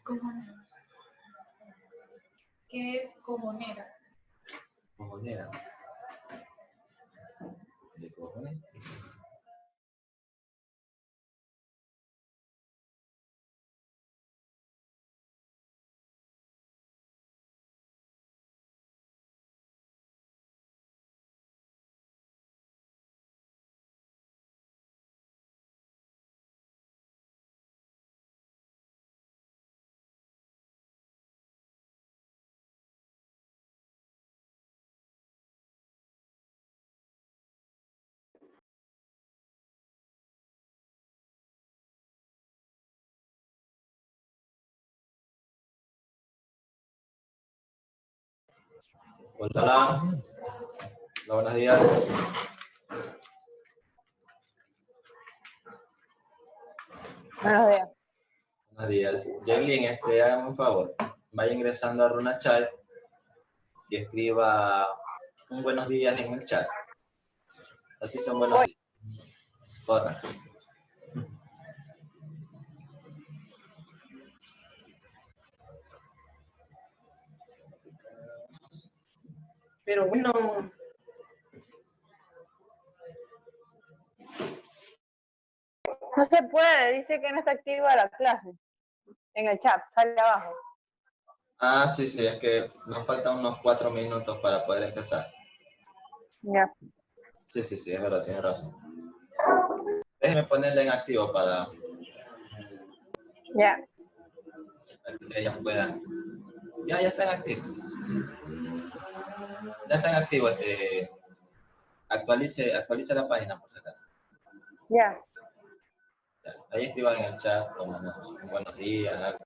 Cojonera. ¿Qué es cojonera? Cojonera. ¿De cojones? Hola, buenos días. Buenos días. Buenos días. Jaylin, hágame un favor. Vaya ingresando a RunaChat y escriba un buenos días en el chat. Así son buenos días. Corra. Pero bueno. No se puede, dice que no está activa la clase. En el chat, sale abajo. Ah, sí, es que nos faltan unos 4 minutos para poder empezar. Ya. Sí, es verdad, tiene razón. Déjeme ponerle en activo para Ya. que ellas puedan. Ya están activos. Ya están activos. Actualice la página por si acaso. Ya. Ahí escriban en el chat buenos días. Algo.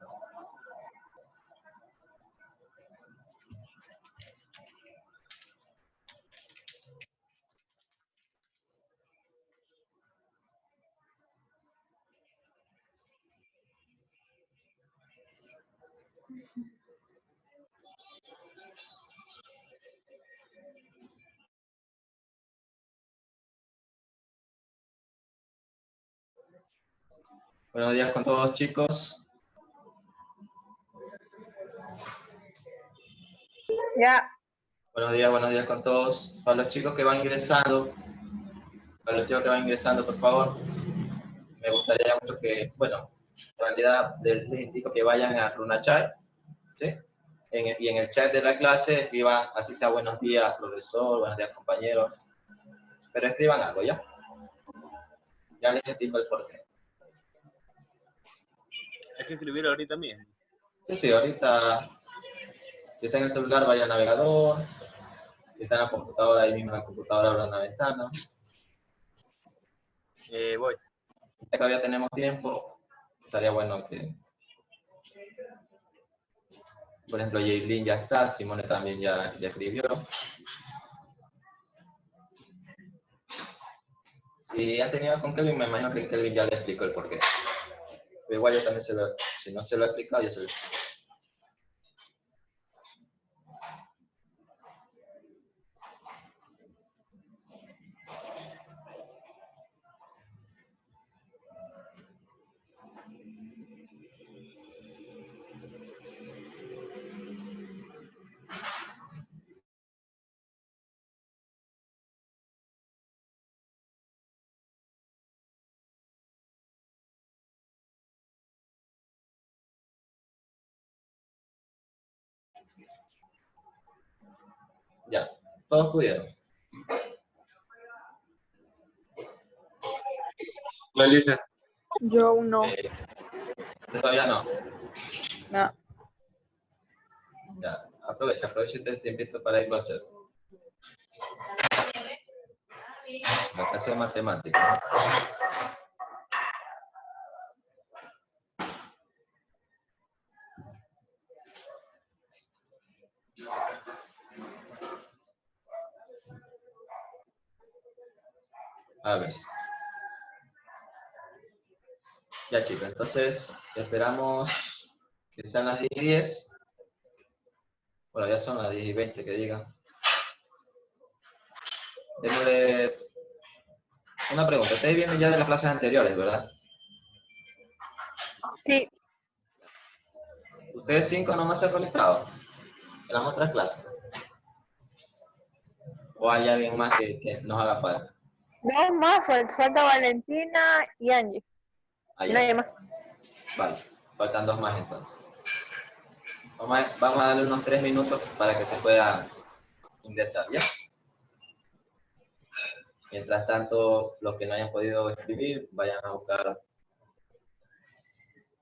Buenos días con todos, chicos. Ya. Buenos días con todos. Para los chicos que van ingresando, por favor, me gustaría mucho que, bueno, en realidad les indico que vayan a RunaChat, ¿sí? Y en el chat de la clase escriban, así sea buenos días, profesor, buenos días, compañeros. Pero escriban algo, ¿ya? Ya les explico el porqué. Hay que escribir ahorita mismo. Sí, ahorita, si está en el celular, vaya al navegador. Si está en la computadora, ahí mismo en la computadora abran la ventana. Voy. Todavía tenemos tiempo. Estaría bueno que, por ejemplo, Jaylin ya está, Simone también ya escribió. Si ha tenido con Kelvin, me imagino que Kelvin ya le explicó el porqué. Pero igual yo también si no se lo he explicado, yo se lo explico. Ya, todos pudieron. ¿Cuál dice? Yo aún no. Todavía no. No. Ya, aprovecha este tiempito para irlo a hacer. La clase de matemáticas. A ver. Ya, chicos, entonces esperamos que sean las 10:10. Bueno, ya son las 10:20, que digan. Démosle una pregunta. Ustedes vienen ya de las clases anteriores, ¿verdad? Sí. ¿Ustedes 5 nomás se han conectado en las otras clases? ¿O hay alguien más que nos haga falta? Dos más, falta Valentina y Angie. Allá. Nadie más. Vale, faltan 2 más entonces. Vamos a darle unos 3 minutos para que se pueda ingresar, ¿ya? Mientras tanto, los que no hayan podido escribir, vayan a buscar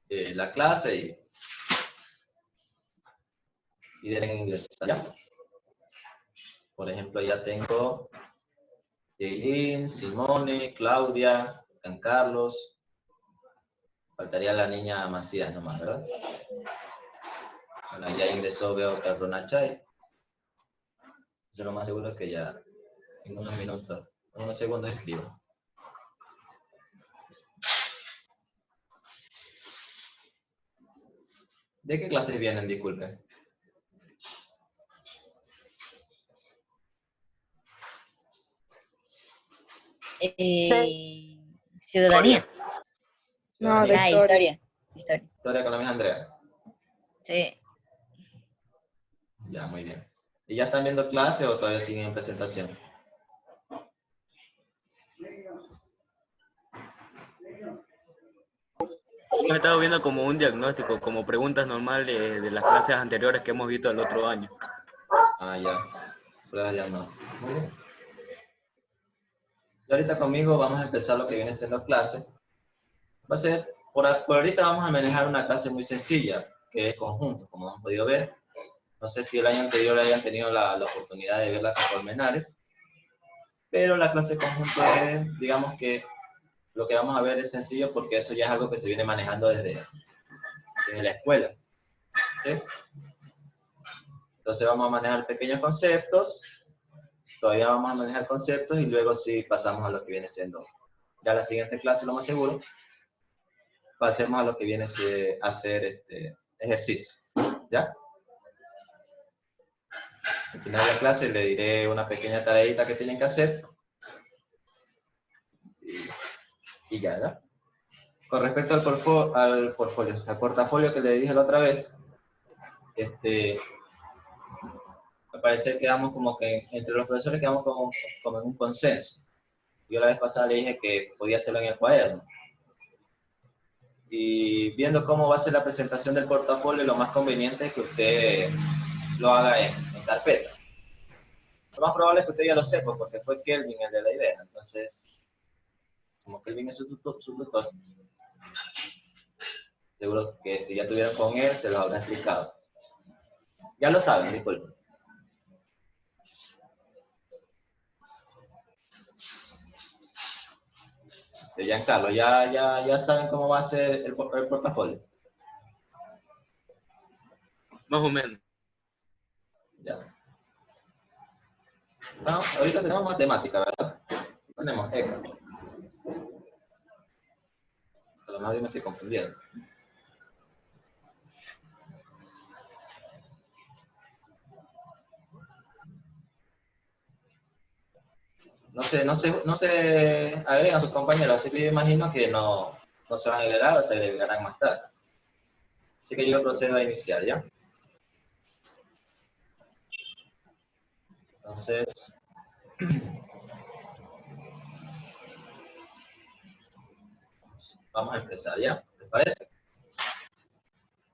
la clase y den ingresar, ¿ya? Por ejemplo, ya tengo Jaylin, Simone, Claudia, Juan Carlos. Faltaría la niña Macías nomás, ¿verdad? Bueno, ya ingresó, veo que a Ronachay. Eso lo más seguro es que ya en unos minutos, en unos segundos escribo. ¿De qué clases vienen? Disculpen. Ciudadanía. No, de Ah, historia. historia. Historia con la misma Andrea. Sí. Ya, muy bien. ¿Y ya están viendo clase o todavía siguen en presentación? Hemos estado viendo como un diagnóstico, como preguntas normales de las clases anteriores que hemos visto el otro año. Ah, ya. Pruebas ya no. Muy bien. Y ahorita conmigo vamos a empezar lo que viene siendo clase. Va a ser, por ahorita vamos a manejar una clase muy sencilla, que es conjunto, como han podido ver. No sé si el año anterior hayan tenido la oportunidad de verla con pormenores, pero la clase conjunto es, digamos que lo que vamos a ver es sencillo porque eso ya es algo que se viene manejando desde la escuela, ¿sí? Entonces vamos a manejar pequeños conceptos, todavía vamos a manejar conceptos y luego sí pasamos a lo que viene siendo ya la siguiente clase, lo más seguro, pasemos a lo que viene a hacer ejercicio, ¿ya? Al final de la clase le diré una pequeña tareita que tienen que hacer y ya, ¿no? Con respecto al portafolio que le dije la otra vez, me parece que quedamos como que entre los profesores quedamos como en un consenso. Yo la vez pasada le dije que podía hacerlo en el cuaderno. Y viendo cómo va a ser la presentación del portafolio, lo más conveniente es que usted lo haga en carpeta. Lo más probable es que usted ya lo sepa, porque fue Kelvin el de la idea. Entonces, como Kelvin es su tutor, seguro que si ya estuvieron con él, se lo habrá explicado. Ya lo saben, disculpen. Giancarlo, ya saben cómo va a ser el portafolio. Más o menos. Ya. No, ahorita tenemos matemática, ¿verdad? Tenemos ECA. A lo mejor yo me estoy confundiendo. No se agregan a sus compañeros, así que yo imagino que no se van a agregar o se agregarán más tarde. Así que yo procedo a iniciar, ¿ya? Entonces, vamos a empezar, ¿ya? ¿Les parece?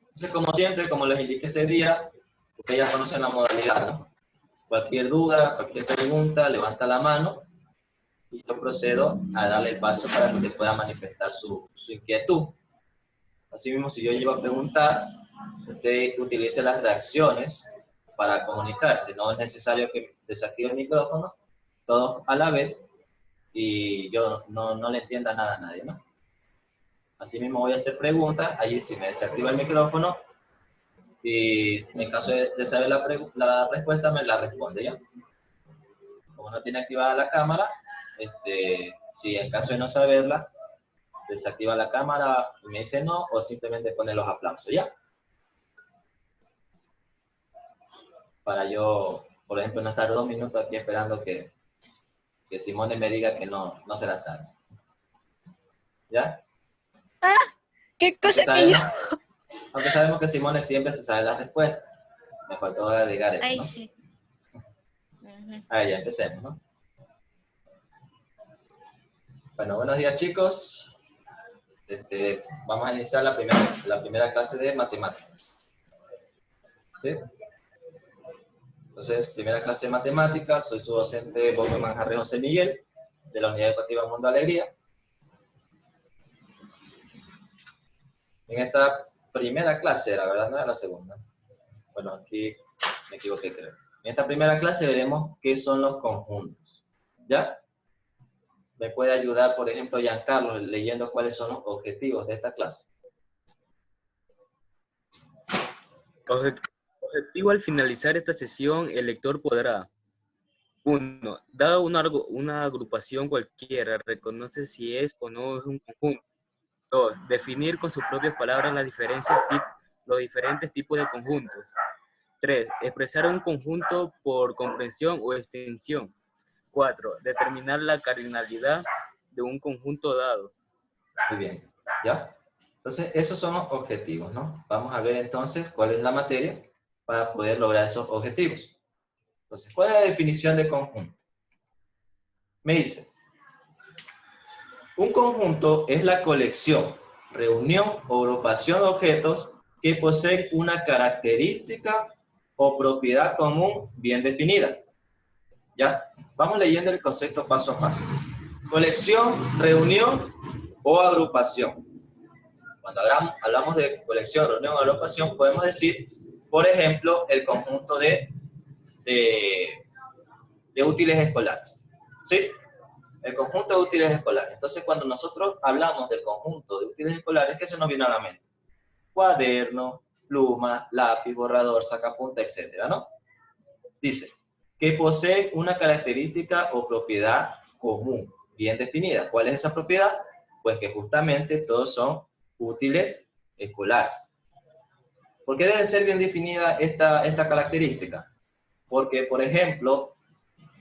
Entonces, como siempre, como les indiqué ese día, ustedes ya conocen la modalidad, ¿no? Cualquier duda, cualquier pregunta, levanta la mano y yo procedo a darle el paso para que usted pueda manifestar su inquietud. Asimismo, si yo llego a preguntar, usted utilice las reacciones para comunicarse. No es necesario que desactive el micrófono, todos a la vez, y yo no le entienda nada a nadie, ¿no? Asimismo, voy a hacer preguntas, allí si me desactiva el micrófono, y en caso de saber la respuesta, me la responde, ¿ya? Como no tiene activada la cámara, si en caso de no saberla, desactiva la cámara y me dice no, o simplemente pone los aplausos, ¿ya? Para yo, por ejemplo, no estar 2 minutos aquí esperando que Simone me diga que no se la sabe. ¿Ya? ¿Qué cosa ¿Sabe, que yo? no? Aunque sabemos que Simone siempre se sabe la respuesta. Me faltó agregar eso, Ay, ¿no? sí. Ujú. Ahí ya empecemos, ¿no? Bueno, buenos días, chicos. Vamos a iniciar la primera clase de matemáticas. ¿Sí? Entonces, primera clase de matemáticas. Soy su docente, Bob Manjarre José Miguel, de la Unidad Educativa Mundo Alegría. En esta primera clase, la verdad no era la segunda. Bueno, aquí me equivoqué, creo. En esta primera clase veremos qué son los conjuntos. ¿Ya? ¿Me puede ayudar, por ejemplo, Giancarlo, leyendo cuáles son los objetivos de esta clase? Objetivo: al finalizar esta sesión, el lector podrá: 1. Dada una agrupación cualquiera, reconoce si es o no es un conjunto. 2. Definir con sus propias palabras los diferentes tipos de conjuntos. 3. Expresar un conjunto por comprensión o extensión. 4. Determinar la cardinalidad de un conjunto dado. Muy bien, ¿ya? Entonces, esos son los objetivos, ¿no? Vamos a ver entonces cuál es la materia para poder lograr esos objetivos. Entonces, ¿cuál es la definición de conjunto? Me dice, un conjunto es la colección, reunión o agrupación de objetos que poseen una característica o propiedad común bien definida. ¿Ya? Vamos leyendo el concepto paso a paso. Colección, reunión o agrupación. Cuando hablamos de colección, reunión o agrupación, podemos decir, por ejemplo, el conjunto de útiles escolares. ¿Sí? El conjunto de útiles escolares. Entonces, cuando nosotros hablamos del conjunto de útiles escolares, ¿qué se nos viene a la mente? Cuaderno, pluma, lápiz, borrador, sacapunta, etcétera, ¿no? Dice que posee una característica o propiedad común, bien definida. ¿Cuál es esa propiedad? Pues que justamente todos son útiles escolares. ¿Por qué debe ser bien definida esta característica? Porque, por ejemplo,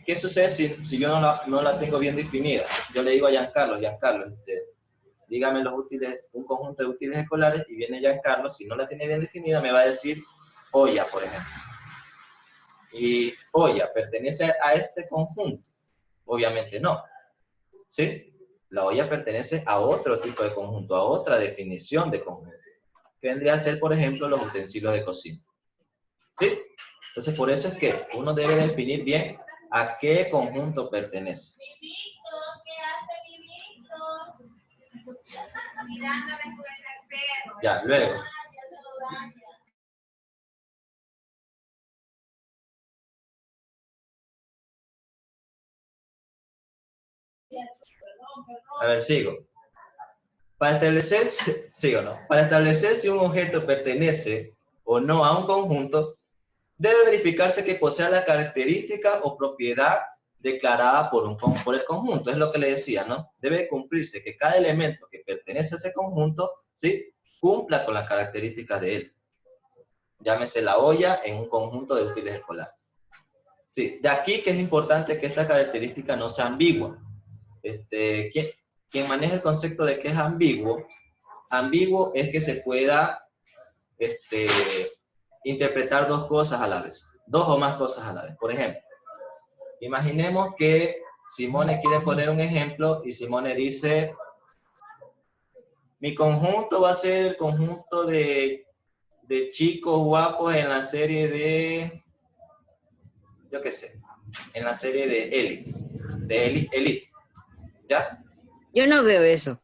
¿qué sucede si yo no la tengo bien definida? Yo le digo a Giancarlo, dígame un conjunto de útiles escolares, y viene Giancarlo, si no la tiene bien definida, me va a decir olla, por ejemplo. Y olla, ¿pertenece a este conjunto? Obviamente no. ¿Sí? La olla pertenece a otro tipo de conjunto, a otra definición de conjunto, que vendría a ser, por ejemplo, los utensilios de cocina. ¿Sí? Entonces, por eso es que uno debe definir bien a qué conjunto pertenece. Ya, luego. A ver, sigo. Para establecer, ¿sí o no? Para establecer si un objeto pertenece o no a un conjunto, debe verificarse que posea la característica o propiedad declarada por el conjunto. Es lo que le decía, ¿no? Debe cumplirse que cada elemento que pertenece a ese conjunto, ¿sí?, cumpla con las características de él. Llámese la olla en un conjunto de útiles escolares. Sí, de aquí que es importante que esta característica no sea ambigua. Quien maneja el concepto de que es ambiguo es que se pueda interpretar dos cosas a la vez, dos o más cosas a la vez. Por ejemplo, imaginemos que Simone quiere poner un ejemplo y Simone dice, mi conjunto va a ser el conjunto de chicos guapos en la serie de, yo qué sé, en la serie de Elite, ¿ya? Yo no veo eso.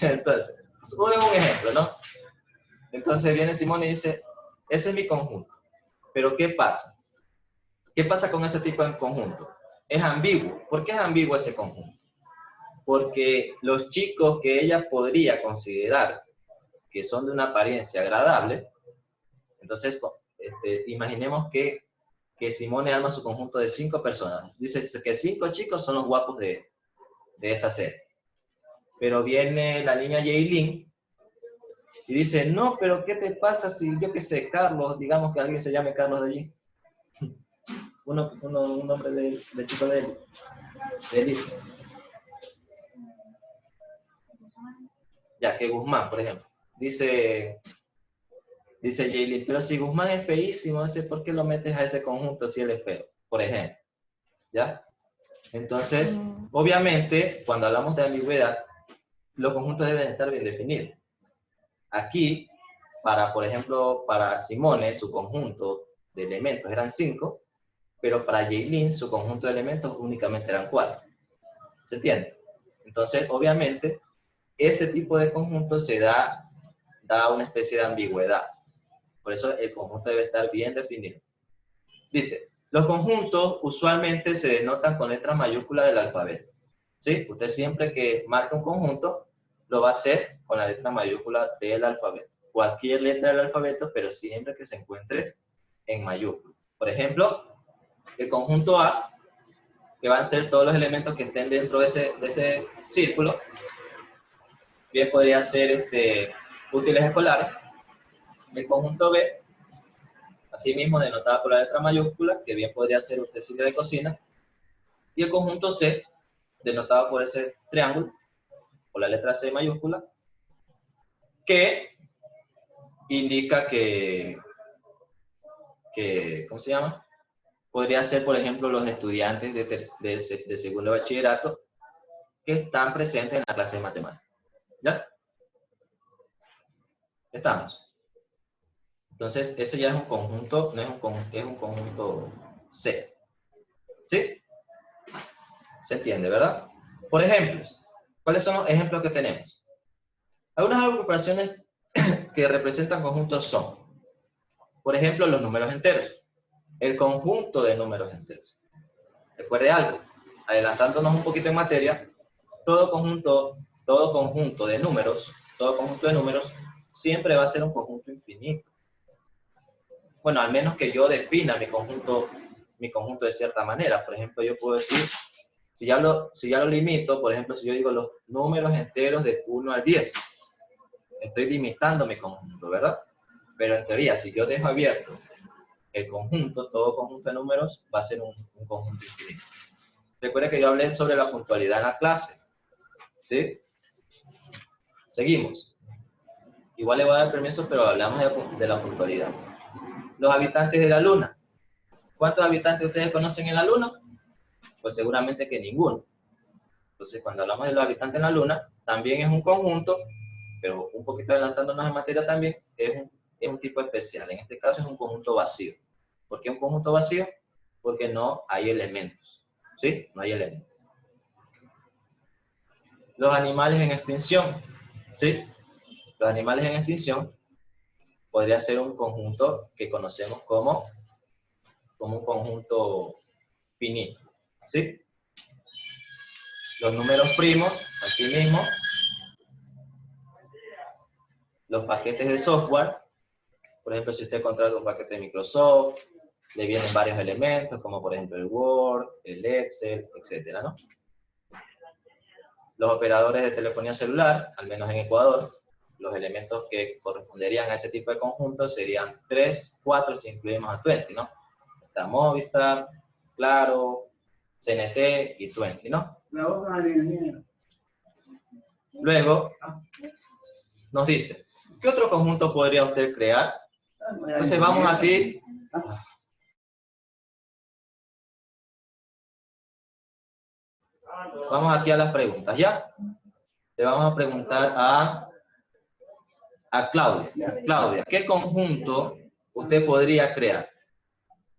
Entonces, ponemos un ejemplo, ¿no? Entonces viene Simón y dice, ese es mi conjunto. Pero ¿qué pasa? ¿Qué pasa con ese tipo de conjunto? Es ambiguo. ¿Por qué es ambiguo ese conjunto? Porque los chicos que ella podría considerar que son de una apariencia agradable, entonces imaginemos que Simone arma su conjunto de 5 personas. Dice que 5 chicos son los guapos de esa serie. Pero viene la niña Yailin y dice, no, pero ¿qué te pasa si, yo qué sé, Carlos, digamos que alguien se llame Carlos de allí? Un nombre de chico de él. Ya, que Guzmán, por ejemplo. Dice Jaylin, pero si Guzmán es feísimo, no sé por qué lo metes a ese conjunto si él es feo, por ejemplo. ¿Ya? Entonces, obviamente, cuando hablamos de ambigüedad, los conjuntos deben estar bien definidos. Aquí, por ejemplo, para Simone, su conjunto de elementos eran 5, pero para Jaylin, su conjunto de elementos únicamente eran 4. ¿Se entiende? Entonces, obviamente, ese tipo de conjunto da una especie de ambigüedad. Por eso el conjunto debe estar bien definido. Dice, los conjuntos usualmente se denotan con letras mayúsculas del alfabeto. ¿Sí? Usted siempre que marca un conjunto, lo va a hacer con la letra mayúscula del alfabeto. Cualquier letra del alfabeto, pero siempre que se encuentre en mayúscula. Por ejemplo, el conjunto A, que van a ser todos los elementos que estén dentro de ese círculo, bien podría ser útiles escolares. El conjunto B, asimismo denotado por la letra mayúscula, que bien podría ser utensilios de cocina. Y el conjunto C, denotado por ese triángulo, por la letra C mayúscula, que indica que ¿cómo se llama? Podría ser, por ejemplo, los estudiantes de segundo bachillerato que están presentes en la clase de matemáticas. ¿Ya? ¿Estamos? Entonces, ese ya es un conjunto, no es un conjunto, es un conjunto C. ¿Sí? ¿Se entiende, verdad? Por ejemplos, ¿cuáles son los ejemplos que tenemos? Algunas agrupaciones que representan conjuntos son, por ejemplo, los números enteros. El conjunto de números enteros. Recuerde algo, adelantándonos un poquito en materia, todo conjunto de números, siempre va a ser un conjunto infinito. Bueno, al menos que yo defina mi conjunto de cierta manera. Por ejemplo, yo puedo decir, si ya lo limito, por ejemplo, si yo digo los números enteros de 1 al 10, estoy limitando mi conjunto, ¿verdad? Pero en teoría, si yo dejo abierto el conjunto, todo conjunto de números va a ser un conjunto infinito. Recuerda que yo hablé sobre la puntualidad en la clase, ¿sí? Seguimos. Igual le voy a dar permiso, pero hablamos de la puntualidad. Los habitantes de la Luna. ¿Cuántos habitantes ustedes conocen en la Luna? Pues seguramente que ninguno. Entonces, cuando hablamos de los habitantes en la Luna, también es un conjunto, pero un poquito adelantándonos en materia también, es un tipo especial. En este caso es un conjunto vacío. ¿Por qué un conjunto vacío? Porque no hay elementos. ¿Sí? No hay elementos. Los animales en extinción. ¿Sí? Los animales en extinción podría ser un conjunto que conocemos como un conjunto finito. ¿Sí? Los números primos, aquí mismo. Los paquetes de software. Por ejemplo, si usted contrata un paquete de Microsoft, le vienen varios elementos, como por ejemplo el Word, el Excel, etcétera, ¿no? Los operadores de telefonía celular, al menos en Ecuador, los elementos que corresponderían a ese tipo de conjuntos serían 3, 4 si incluimos a 20, ¿no? Está Movistar, Claro, CNT y 20, ¿no? Luego, nos dice, ¿qué otro conjunto podría usted crear? Entonces vamos aquí. Vamos aquí a las preguntas, ¿ya? Le vamos a preguntar a Claudia. Claudia, ¿qué conjunto usted podría crear?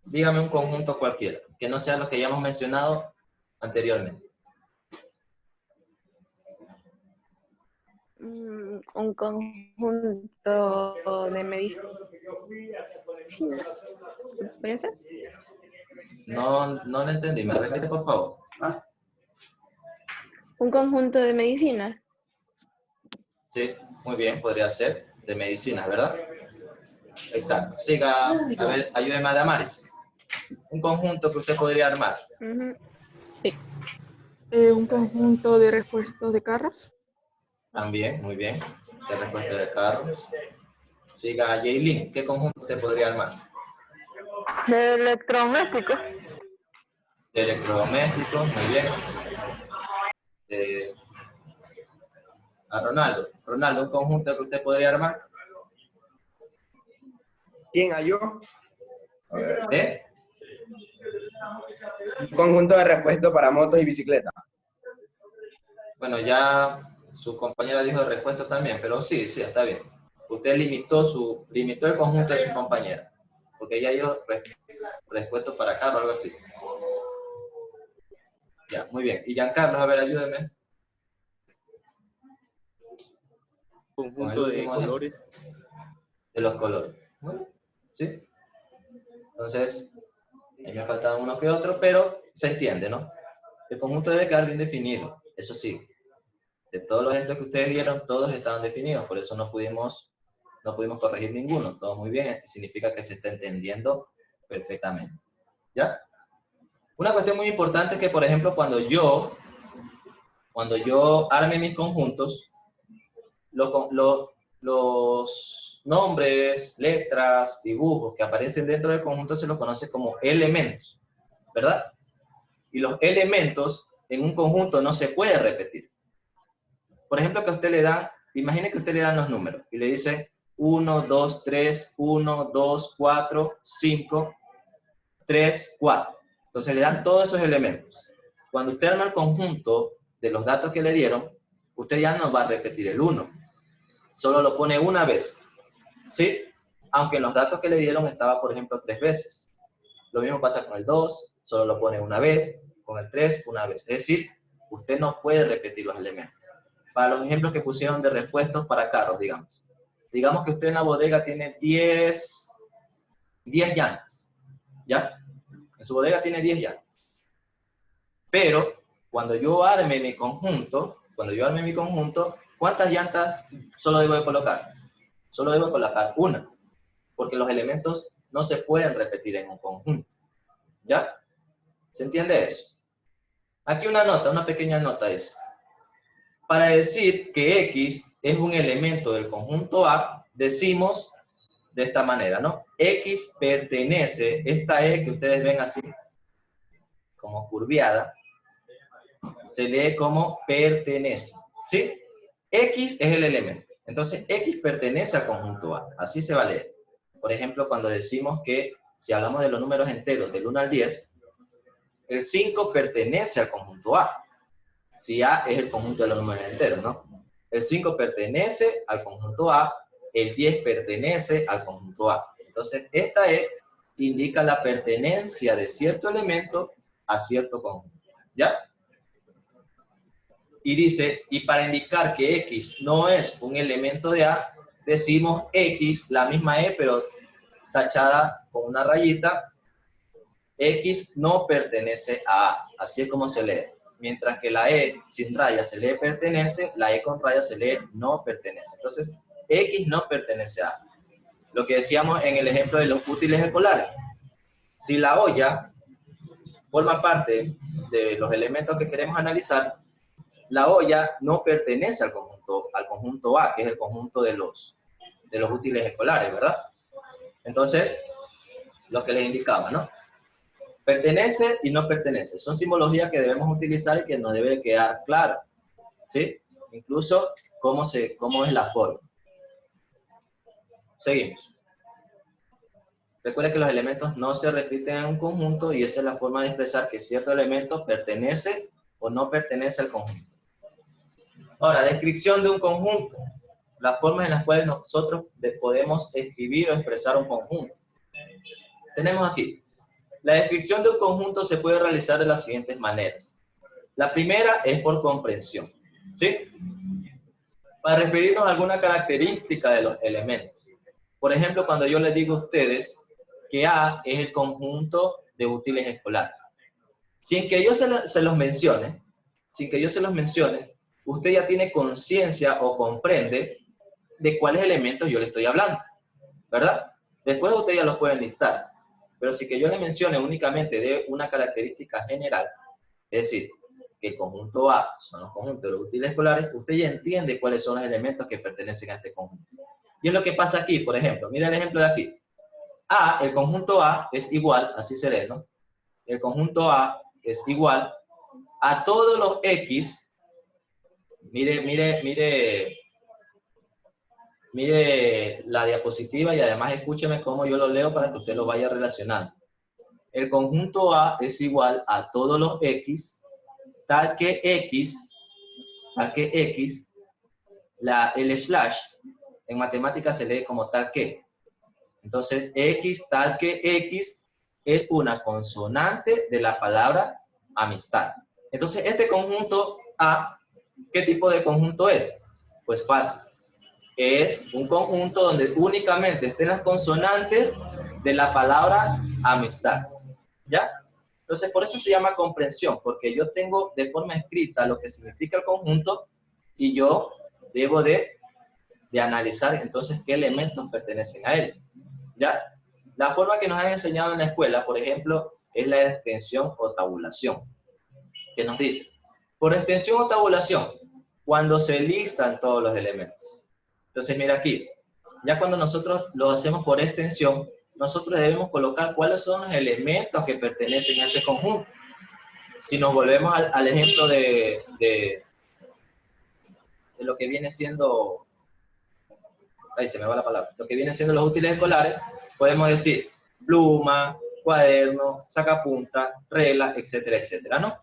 Dígame un conjunto cualquiera, que no sea los que ya hemos mencionado anteriormente. Un conjunto de medicina. ¿Puede ser? No lo entendí, ¿me repite por favor? Un conjunto de medicina. Sí, muy bien, podría ser de medicina, ¿verdad? Exacto. Siga, a ver, ayúdeme a Damaris. Un conjunto que usted podría armar. Sí. Un conjunto de repuestos de carros. También, muy bien. De repuesto de carros. Siga, Jaylin, ¿qué conjunto usted podría armar? De electrodomésticos. De electrodomésticos, muy bien. A Ronaldo. Ronaldo, un conjunto que usted podría armar. ¿Quién a yo? A ver. ¿Eh? Un conjunto de repuestos para motos y bicicletas. Bueno, ya su compañera dijo respuesta también, pero sí, sí, está bien. Usted limitó el conjunto de su compañera, porque ella dijo respuesta para carro o algo así. Ya, muy bien. Y Giancarlo, a ver, ayúdeme. Conjunto de último colores. De los colores. ¿Sí? Entonces, ahí me faltaban uno que otro, pero se entiende, ¿no? El conjunto debe quedar bien definido, eso sí. De todos los ejemplos que ustedes dieron, todos estaban definidos, por eso no pudimos corregir ninguno. Todo muy bien, significa que se está entendiendo perfectamente. ¿Ya? Una cuestión muy importante es que, por ejemplo, cuando yo arme mis conjuntos, los nombres, letras, dibujos que aparecen dentro del conjunto se los conoce como elementos, ¿verdad? Y los elementos en un conjunto no se puede repetir. Por ejemplo, que a usted le dan, imagine que a usted le dan los números y le dice 1, 2, 3, 1, 2, 4, 5, 3, 4. Entonces le dan todos esos elementos. Cuando usted arma el conjunto de los datos que le dieron, usted ya no va a repetir el 1. Solo lo pone una vez. ¿Sí? Aunque en los datos que le dieron estaba, por ejemplo, 3 veces. Lo mismo pasa con el 2, solo lo pone una vez, con el 3, una vez. Es decir, usted no puede repetir los elementos. Para los ejemplos que pusieron de repuestos para carros, digamos. Digamos que usted en la bodega tiene 10 llantas. ¿Ya? En su bodega tiene 10 llantas. Pero, cuando yo arme mi conjunto, ¿cuántas llantas solo debo de colocar? Solo debo colocar una, porque los elementos no se pueden repetir en un conjunto. ¿Ya? ¿Se entiende eso? Aquí una pequeña nota es, para decir que X es un elemento del conjunto A, decimos de esta manera, ¿no? X pertenece, esta E que ustedes ven así, como curviada, se lee como pertenece, ¿sí? X es el elemento. Entonces, X pertenece al conjunto A. Así se va a leer. Por ejemplo, cuando decimos que, si hablamos de los números enteros del 1 al 10, el 5 pertenece al conjunto A. Si A es el conjunto de los números enteros, ¿no? El 5 pertenece al conjunto A, el 10 pertenece al conjunto A. Entonces, esta E indica la pertenencia de cierto elemento a cierto conjunto. ¿Ya? Y dice, y para indicar que X no es un elemento de A, decimos X, la misma E, pero tachada con una rayita, X no pertenece a A. Así es como se lee. Mientras que la E sin raya se lee pertenece, la E con raya se lee no pertenece. Entonces, X no pertenece a A. Lo que decíamos en el ejemplo de los útiles escolares. Si la olla forma parte de los elementos que queremos analizar, la olla no pertenece al conjunto A, que es el conjunto de los útiles escolares, ¿verdad? Entonces, lo que les indicaba, ¿no? Pertenece y no pertenece. Son simbologías que debemos utilizar y que nos debe quedar claro, ¿sí? Incluso cómo es la forma. Seguimos. Recuerden que los elementos no se repiten en un conjunto y esa es la forma de expresar que cierto elemento pertenece o no pertenece al conjunto. Ahora, descripción de un conjunto. Las formas en las cuales nosotros podemos escribir o expresar un conjunto. Tenemos aquí. La descripción de un conjunto se puede realizar de las siguientes maneras. La primera es por comprensión. ¿Sí? Para referirnos a alguna característica de los elementos. Por ejemplo, cuando yo les digo a ustedes que A es el conjunto de útiles escolares. Sin que yo se los mencione, usted ya tiene conciencia o comprende de cuáles elementos yo le estoy hablando, ¿verdad? Después usted ya los puede listar, pero si que yo le mencione únicamente de una característica general, es decir, que el conjunto A son los conjuntos de los útiles escolares, usted ya entiende cuáles son los elementos que pertenecen a este conjunto. Y es lo que pasa aquí, por ejemplo, mira el ejemplo de aquí. El conjunto A es igual, así se lee, ¿no? El conjunto A es igual a todos los X Mire la diapositiva y además escúcheme cómo yo lo leo para que usted lo vaya relacionando. El conjunto A es igual a todos los X, tal que X, el slash en matemáticas se lee como tal que. Entonces, X tal que X es una consonante de la palabra amistad. Entonces, este conjunto A, ¿qué tipo de conjunto es? Pues fácil. Es un conjunto donde únicamente estén las consonantes de la palabra amistad. ¿Ya? Entonces, por eso se llama comprensión, porque yo tengo de forma escrita lo que significa el conjunto y yo debo de analizar entonces qué elementos pertenecen a él. ¿Ya? La forma que nos han enseñado en la escuela, por ejemplo, es la extensión o tabulación. ¿Qué nos dice? Por extensión o tabulación, cuando se listan todos los elementos. Entonces, mira aquí, ya cuando nosotros lo hacemos por extensión, nosotros debemos colocar cuáles son los elementos que pertenecen a ese conjunto. Si nos volvemos al ejemplo de lo que viene siendo, ahí se me va la palabra, lo que viene siendo los útiles escolares, podemos decir pluma, cuaderno, sacapunta, regla, etcétera, etcétera, ¿no?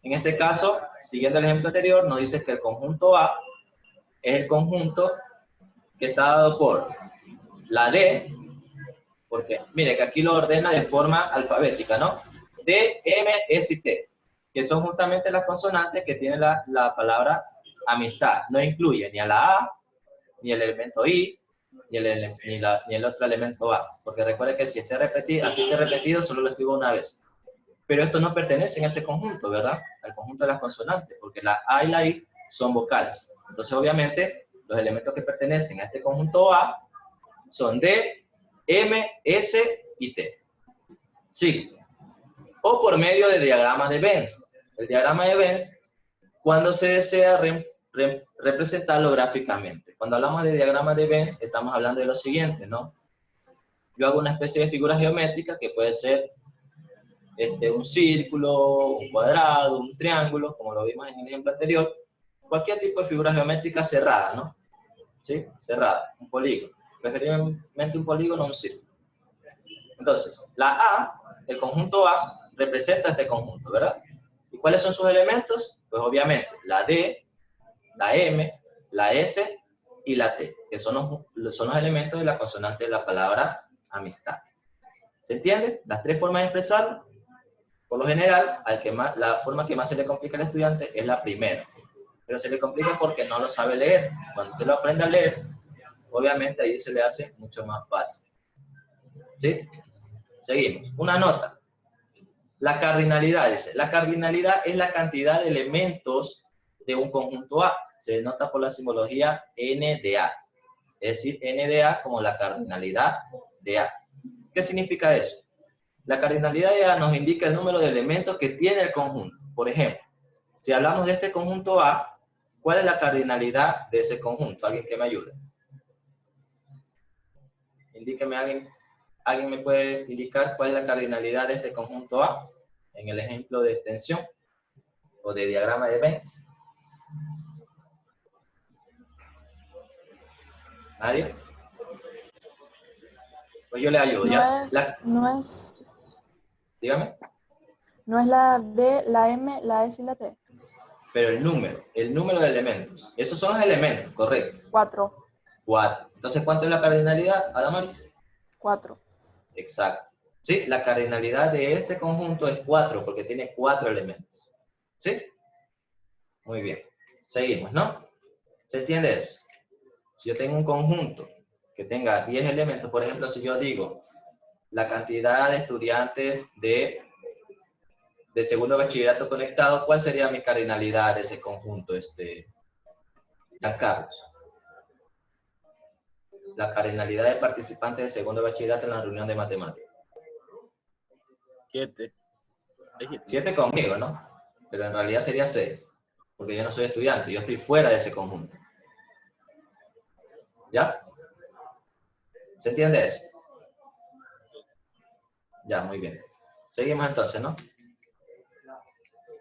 En este caso, siguiendo el ejemplo anterior, nos dice que el conjunto A es el conjunto que está dado por la D, porque mire que aquí lo ordena de forma alfabética, ¿no? D, M, S y T, que son justamente las consonantes que tiene la palabra amistad. No incluye ni a la A, ni el elemento I, ni el otro elemento A, porque recuerde que si así esté repetido, solo lo escribo una vez. Pero estos no pertenecen a ese conjunto, ¿verdad? Al conjunto de las consonantes, porque la A y la I son vocales. Entonces, obviamente, los elementos que pertenecen a este conjunto A son D, M, S y T. Sí. O por medio de diagrama de Venn. El diagrama de Venn, cuando se desea representarlo gráficamente. Cuando hablamos de diagrama de Venn, estamos hablando de lo siguiente, ¿no? Yo hago una especie de figura geométrica que puede ser un círculo, un cuadrado, un triángulo, como lo vimos en el ejemplo anterior. Cualquier tipo de figura geométrica cerrada, ¿no? ¿Sí? Cerrada, un polígono. Preferiblemente un polígono o un círculo. Entonces, la A, el conjunto A, representa este conjunto, ¿verdad? ¿Y cuáles son sus elementos? Pues obviamente la D, la M, la S y la T, que son los elementos de la consonante de la palabra amistad. ¿Se entiende? Las tres formas de expresarlo. Por lo general, la forma que más se le complica al estudiante es la primera. Pero se le complica porque no lo sabe leer. Cuando usted lo aprende a leer, obviamente ahí se le hace mucho más fácil. ¿Sí? Seguimos. Una nota. La cardinalidad. La cardinalidad es la cantidad de elementos de un conjunto A. Se denota por la simbología N de A. Es decir, N de A como la cardinalidad de A. ¿Qué significa eso? La cardinalidad de A nos indica el número de elementos que tiene el conjunto. Por ejemplo, si hablamos de este conjunto A, ¿cuál es la cardinalidad de ese conjunto? ¿Alguien que me ayude? Indíqueme ¿Alguien me puede indicar cuál es la cardinalidad de este conjunto A? En el ejemplo de extensión o de diagrama de Venn. ¿Nadie? Pues yo le ayudo. Dígame. No es la D, la M, la S y la T. Pero el número de elementos. Esos son los elementos, correcto. 4. 4. Entonces, ¿cuánto es la cardinalidad, Adamaris? 4. Exacto. ¿Sí? La cardinalidad de este conjunto es 4, porque tiene 4 elementos. ¿Sí? Muy bien. Seguimos, ¿no? ¿Se entiende eso? Si yo tengo un conjunto que tenga 10 elementos, por ejemplo, si yo digo la cantidad de estudiantes de segundo bachillerato conectado, ¿cuál sería mi cardinalidad de ese conjunto, Giancarlos? La cardinalidad de participantes de segundo bachillerato en la reunión de matemáticas. 7. 7 conmigo, ¿no? Pero en realidad sería 6, porque yo no soy estudiante, yo estoy fuera de ese conjunto. ¿Ya? ¿Se entiende eso? Ya, muy bien. Seguimos entonces, ¿no?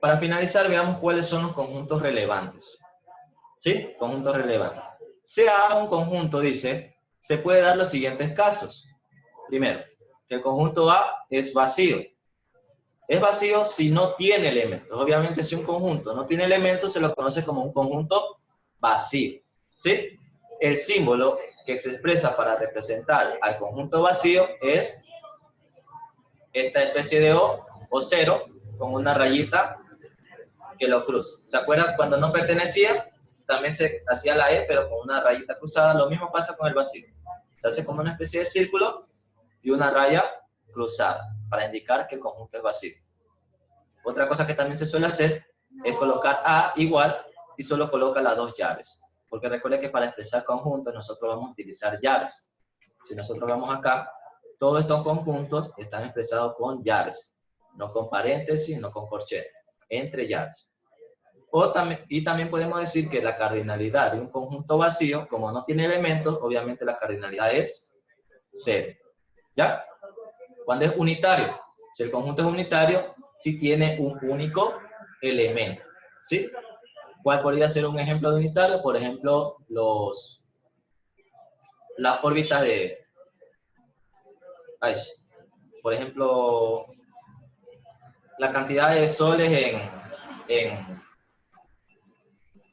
Para finalizar, veamos cuáles son los conjuntos relevantes. ¿Sí? Conjunto relevante. Sea A un conjunto, dice, se puede dar los siguientes casos. Primero, el conjunto A es vacío. Es vacío si no tiene elementos. Obviamente, si un conjunto no tiene elementos, se lo conoce como un conjunto vacío. ¿Sí? El símbolo que se expresa para representar al conjunto vacío es esta especie de O o cero con una rayita que lo cruza. ¿Se acuerdan cuando no pertenecía? También se hacía la E, pero con una rayita cruzada. Lo mismo pasa con el vacío. Se hace como una especie de círculo y una raya cruzada para indicar que el conjunto es vacío. Otra cosa que también se suele hacer es colocar A igual y solo coloca las dos llaves. Porque recuerden que para expresar conjuntos nosotros vamos a utilizar llaves. Si nosotros vamos acá, todos estos conjuntos están expresados con llaves. No con paréntesis, no con corchetes. Entre llaves. Y también podemos decir que la cardinalidad de un conjunto vacío, como no tiene elementos, obviamente la cardinalidad es 0. ¿Ya? Cuando es unitario, si el conjunto es unitario, sí tiene un único elemento. ¿Sí? ¿Cuál podría ser un ejemplo de unitario? Por ejemplo, las órbitas de... por ejemplo, la cantidad de soles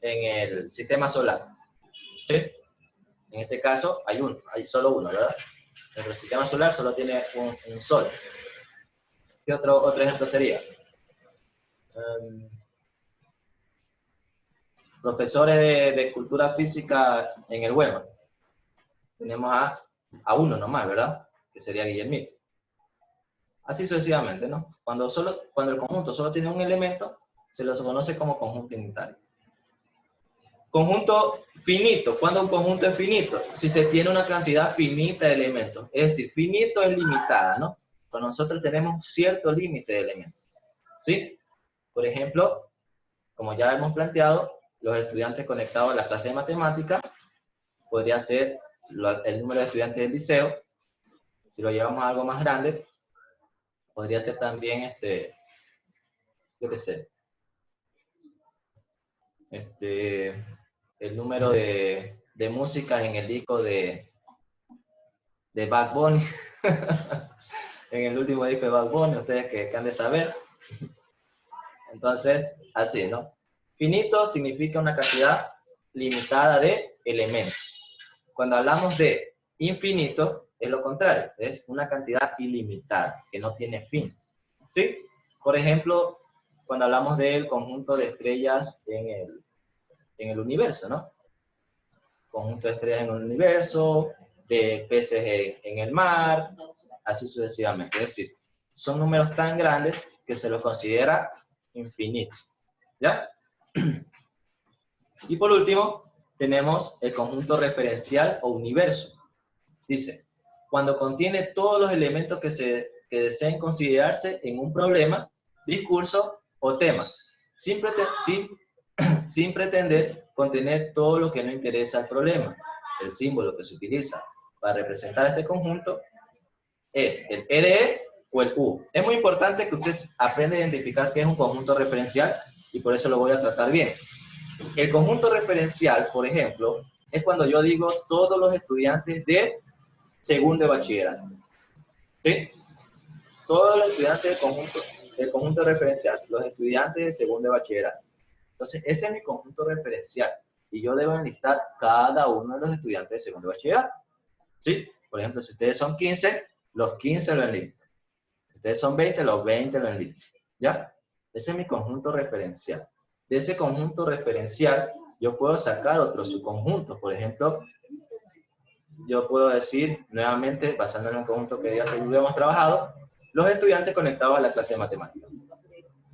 en el sistema solar. ¿Sí? En este caso hay solo uno, ¿verdad? Nuestro sistema solar solo tiene un sol. ¿Qué otro ejemplo sería? Profesores de cultura física en el WEMA. Tenemos a uno nomás, ¿verdad? Que sería Guillermito. Así sucesivamente, ¿no? Cuando el conjunto solo tiene un elemento, se lo conoce como conjunto unitario. Conjunto finito. ¿Cuándo un conjunto es finito? Si se tiene una cantidad finita de elementos. Es decir, finito es limitada, ¿no? Cuando nosotros tenemos cierto límite de elementos. ¿Sí? Por ejemplo, como ya hemos planteado, los estudiantes conectados a la clase de matemática podría ser el número de estudiantes del liceo. Si lo llevamos a algo más grande, podría ser también, yo qué sé, el número de músicas en el disco de Bad Bunny, en el último disco de Bad Bunny, ustedes que han de saber. Entonces, así, ¿no? Finito significa una cantidad limitada de elementos. Cuando hablamos de infinito, es lo contrario, es una cantidad ilimitada, que no tiene fin. ¿Sí? Por ejemplo, cuando hablamos del conjunto de estrellas en el universo, ¿no? Conjunto de estrellas en el universo, de peces en el mar, así sucesivamente. Es decir, son números tan grandes que se los considera infinitos. ¿Ya? Y por último, tenemos el conjunto referencial o universo. Dice, cuando contiene todos los elementos que deseen considerarse en un problema, discurso o tema, sin pretender contener todo lo que no interesa al problema. El símbolo que se utiliza para representar este conjunto es el RE o el U. Es muy importante que ustedes aprendan a identificar qué es un conjunto referencial y por eso lo voy a tratar bien. El conjunto referencial, por ejemplo, es cuando yo digo todos los estudiantes de segundo de bachillerato. ¿Sí? Todos los estudiantes del conjunto referencial, los estudiantes de segundo de bachillerato. Entonces, ese es mi conjunto referencial. Y yo debo enlistar cada uno de los estudiantes de segundo de bachillerato. ¿Sí? Por ejemplo, si ustedes son 15, los 15 lo enlisto. Si ustedes son 20, los 20 lo enlisto. ¿Ya? Ese es mi conjunto referencial. De ese conjunto referencial, yo puedo sacar otros subconjuntos. Por ejemplo, yo puedo decir, nuevamente, basándonos en el conjunto que ya hemos trabajado, los estudiantes conectados a la clase de matemáticas.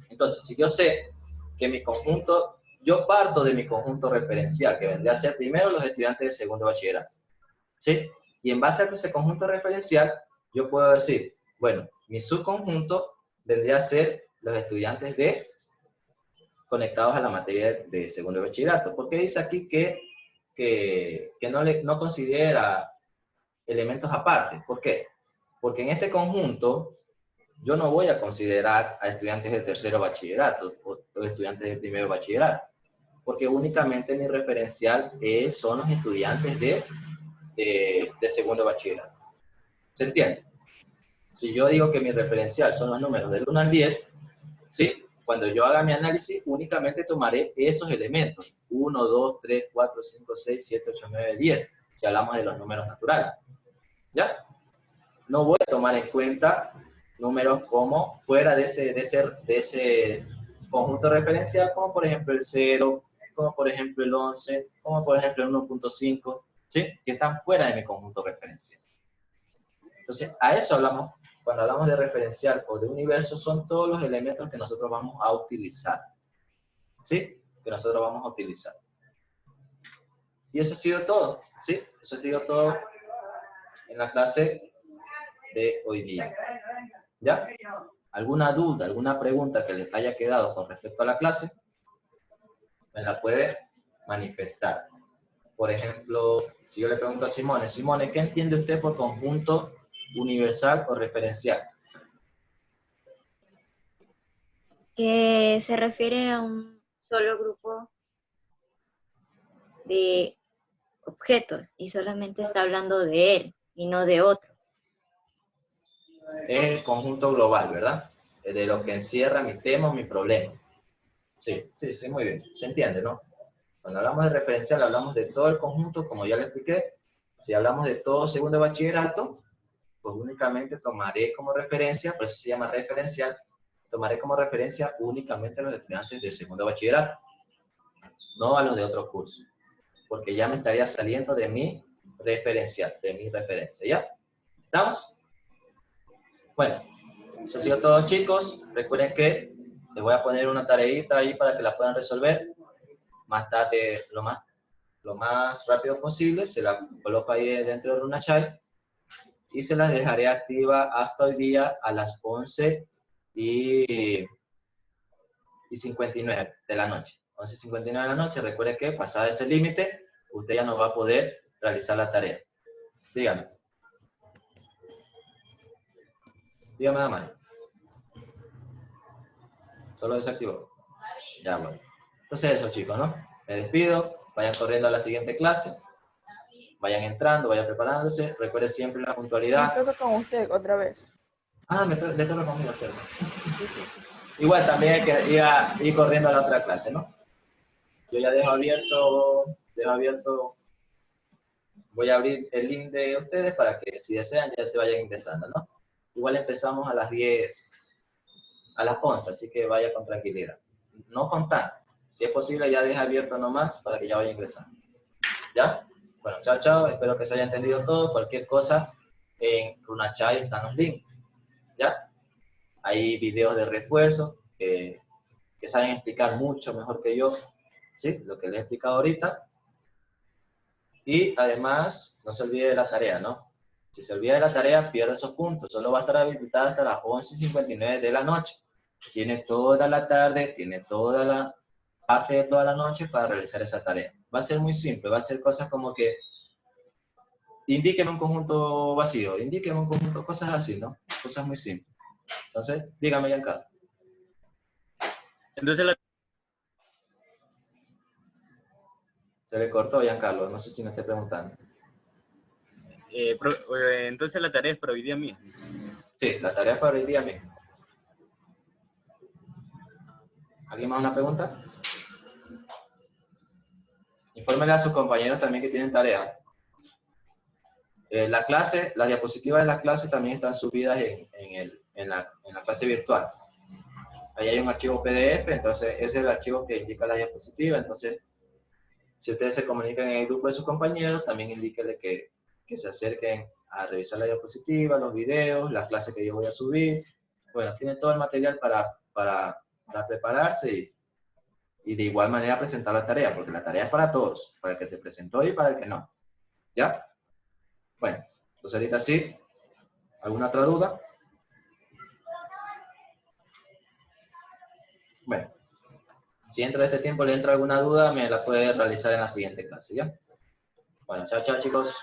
Entonces, si yo sé que mi conjunto, yo parto de mi conjunto referencial, que vendría a ser primero los estudiantes de segundo bachillerato. ¿Sí? Y en base a ese conjunto referencial, yo puedo decir, bueno, mi subconjunto vendría a ser los estudiantes conectados a la materia de segundo bachillerato. ¿Por qué dice aquí que no considera elementos aparte? ¿Por qué? Porque en este conjunto yo no voy a considerar a estudiantes de tercero bachillerato o estudiantes de primero bachillerato. porque únicamente mi referencial son los estudiantes de segundo bachillerato. ¿Se entiende? Si yo digo que mi referencial son los números del 1 al 10, ¿sí? Cuando yo haga mi análisis, únicamente tomaré esos elementos. 1, 2, 3, 4, 5, 6, 7, 8, 9, 10. Si hablamos de los números naturales. ¿Ya? No voy a tomar en cuenta números como fuera de ese conjunto referencial, como por ejemplo el 0, como por ejemplo el 11, como por ejemplo el 1.5, ¿sí? Que están fuera de mi conjunto referencial. Entonces, a eso hablamos. Cuando hablamos de referencial o de universo, son todos los elementos que nosotros vamos a utilizar. ¿Sí? Que nosotros vamos a utilizar. Y eso ha sido todo. ¿Sí? Eso ha sido todo en la clase de hoy día. ¿Ya? ¿Alguna duda, alguna pregunta que les haya quedado con respecto a la clase? Me la puede manifestar. Por ejemplo, si yo le pregunto a Simone, Simone, ¿qué entiende usted por conjunto universal o referencial? Que se refiere a un solo grupo de objetos y solamente está hablando de él y no de otros. Es el conjunto global, ¿verdad? De lo que encierra mi tema o mi problema. Sí, sí, sí, muy bien. Se entiende, ¿no? Cuando hablamos de referencial, hablamos de todo el conjunto, como ya le expliqué. Si hablamos de todo segundo de bachillerato, pues únicamente tomaré como referencia, por eso se llama referencial, tomaré como referencia únicamente a los estudiantes de segundo de bachillerato, no a los de otros cursos, porque ya me estaría saliendo de mi referencial, de mi referencia, ¿ya? ¿Estamos? Bueno, eso ha sido todo, chicos. Recuerden que les voy a poner una tareita ahí para que la puedan resolver. Más tarde, lo más rápido posible, se la coloco ahí dentro de RunaChai y se las dejaré activa hasta hoy día a las 11:59 de la noche. 11:59 de la noche, recuerde que pasado ese límite, usted ya no va a poder realizar la tarea. Dígame. Dígame, Damari. Solo desactivó. Ya, bueno. Entonces eso, chicos, ¿no? Me despido. Vayan corriendo a la siguiente clase. Vayan entrando, vayan preparándose. Recuerde siempre la Me puntualidad. toca con usted otra vez. Ah, le toca conmigo hacerlo. Sí, sí. Igual también hay que ir corriendo a la otra clase, ¿no? Yo ya dejo abierto, voy a abrir el link de ustedes para que si desean ya se vayan ingresando, ¿no? Igual empezamos a las 10, a las 11, así que vaya con tranquilidad. No con tanto. Si es posible ya deja abierto nomás para que ya vaya ingresando. ¿Ya? Bueno, chao, chao. Espero que se haya entendido todo. Cualquier cosa en RunaChai están los links. ¿Ya? Hay videos de refuerzo que saben explicar mucho mejor que yo, ¿sí? Lo que les he explicado ahorita. Y además, no se olvide de la tarea, ¿no? Si se olvida de la tarea, pierde esos puntos. Solo va a estar habilitada hasta las 11:59 de la noche. Tiene toda la tarde, tiene toda la parte de toda la noche para realizar esa tarea. Va a ser muy simple, va a ser cosas como que indíqueme un conjunto vacío, indíqueme un conjunto, cosas así, ¿no? Cosas muy simples. Entonces, dígame, Giancarlo. Entonces Se le cortó, Giancarlo, no sé si me esté preguntando. entonces la tarea es para hoy día mismo. Sí, la tarea es para hoy día mismo. ¿Alguien más una pregunta? Infórmenle a sus compañeros también que tienen tarea. La clase, las diapositivas de la clase también están subidas en la clase virtual. Ahí hay un archivo PDF, entonces ese es el archivo que indica la diapositiva. Entonces, si ustedes se comunican en el grupo de sus compañeros, también indíquenle que se acerquen a revisar la diapositiva, los videos, las clases que yo voy a subir. Bueno, tienen todo el material para prepararse y de igual manera presentar la tarea, porque la tarea es para todos, para el que se presentó y para el que no. ¿Ya? Bueno, entonces ahorita sí. ¿Alguna otra duda? Bueno, si dentro de este tiempo le entra alguna duda, me la puede realizar en la siguiente clase, ¿ya? Bueno, chao, chao, chicos.